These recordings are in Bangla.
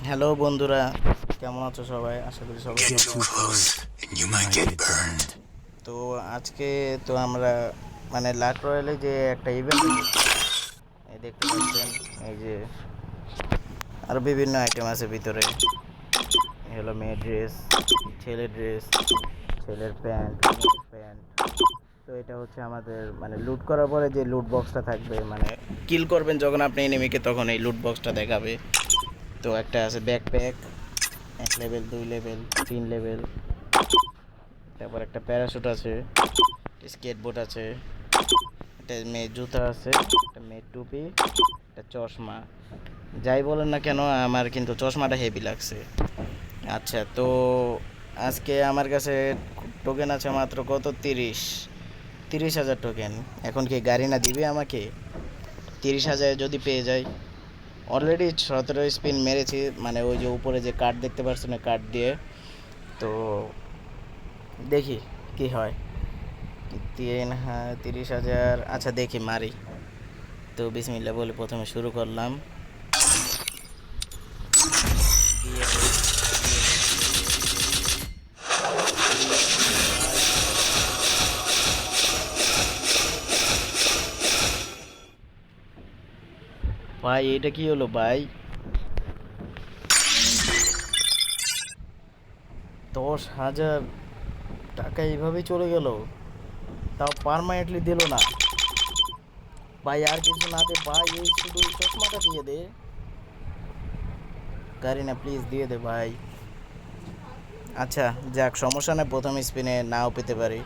হ্যালো বন্ধুরা, কেমন আছো সবাই? আশা করি সবাই Get ভালো too আছো। close and you might get burned. তো আজকে তো আমরা মানে লাক রয়্যালে যে একটা ইভেন্ট এই দেখতে পাচ্ছেন, এই যে আরো বিভিন্ন আইটেম আছে ভিতরে। এই হলো মেয়ের ড্রেস, ছেলের ড্রেস, ছেলের প্যান্ট, মেয়ের প্যান্ট। তো এটা হচ্ছে আমাদের মানে লুট করার পরে যে লুট বক্সটা থাকবে, মানে কিল করবেন যখন আপনি এনিমিকে, তখন এই লুট বক্সটা দেখাবে। তো একটা আছে ব্যাকপ্যাক, 1 লেভেল, 2 লেভেল, 3 লেভেল। তারপর একটা প্যারাশুট আছে, স্কেটবোর্ড আছে, একটা মেয়ের জুতা আছে, একটা মেয়ের টুপি, একটা চশমা। যাই বলেন না কেন, আমার কিন্তু চশমাটা হেভি লাগছে। আচ্ছা, তো আজকে আমার কাছে টোকেন আছে মাত্র কত, 30,000 টোকেন। এখন কি গাড়ি না দিবে আমাকে? 30,000 যদি পেয়ে যাই। অলরেডি 17 স্পিন মেরেছি, মানে ওই যে উপরে যে কার্ড দেখতে পাচ্ছেন, কার্ড দিয়ে। তো দেখি কি হয়। 30,000, আচ্ছা দেখি মারি। তো বিসমিল্লাহ বলে প্রথমে শুরু করলাম। দিয়ে দেই, ভাই এটা কি হলো ভাই? 10,000 টাকা এইভাবেই চলে গেল, তাও পারমানেন্টলি দিল না। ভাই আর কিছু না দে ভাই, এই শুধু এই চশমাটা দিয়ে দে। গাড়ি না, প্লিজ দিয়ে দে ভাই। আচ্ছা যাক, সমস্যা নেই, প্রথম স্পিনে নাও পেতে পারি,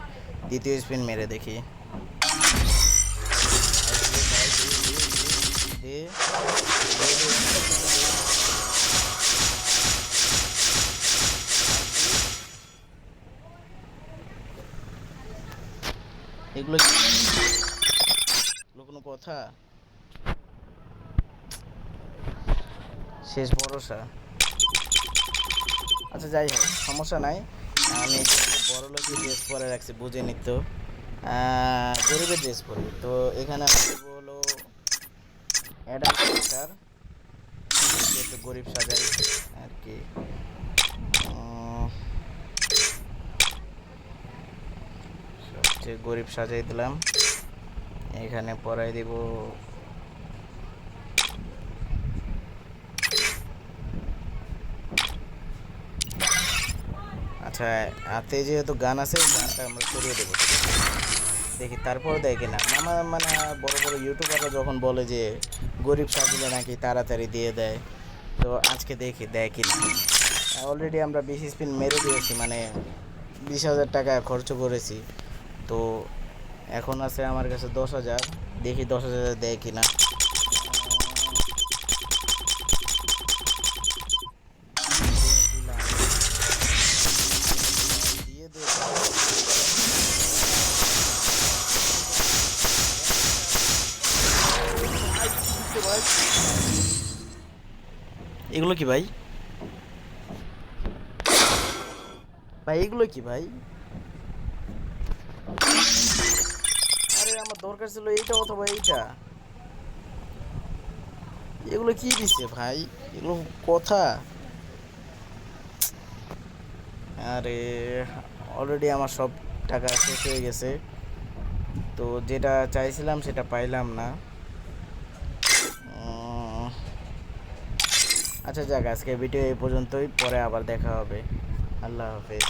দ্বিতীয় স্পিন মেরে দেখি। দে, এগুলো কোনো কথা? শেষ ভরসা। আচ্ছা যাই হোক, সমস্যা নাই। আমি বড় লোকের ড্রেস পরে রাখছি, বুঝে নিত। গরিবের ড্রেস পরি, তো এখানে আমি দেবো হলো অ্যাডাল্ট ক্যারেক্টার, একটু গরিব সাজাই আর কি। সবচেয়ে গরিব সাজাই দিলাম। এখানে পরাই দিব আচ্ছা, হাতে যেহেতু গান আছে, গানটা আমরা সরিয়ে দেবো, ঠিক আছে? দেখি তারপর দেয় কিনা মামা। মানে বড় বড় ইউটিউবাররা যখন বলে যে গরিব সাজলে নাকি তাড়াতাড়ি দিয়ে দেয়, তো আজকে দেখি দেয় কিনা। অলরেডি আমরা 20 স্পিন মেরে দিয়েছি, মানে 20,000 টাকা খরচ করেছি। তো এখন আছে আমার কাছে 10,000, দেখি 10,000 দেয় কিনা। দিয়ে দে ভাই। এগুলো কি ভাই? ভাই এগুলো কি ভাই? আরে আমার দরকার ছিল এইটা অথবা এইটা। এগুলো কি দিছে ভাই? এগুলো কথা? আরে অলরেডি আমার সব টাকা শেষ হয়ে গেছে। তো যেটা চাইছিলাম সেটা পাইলাম না। উম, আচ্ছা যাক, আজকে ভিডিও এই পর্যন্তই, পরে আবার দেখা হবে। আল্লাহ হাফেজ।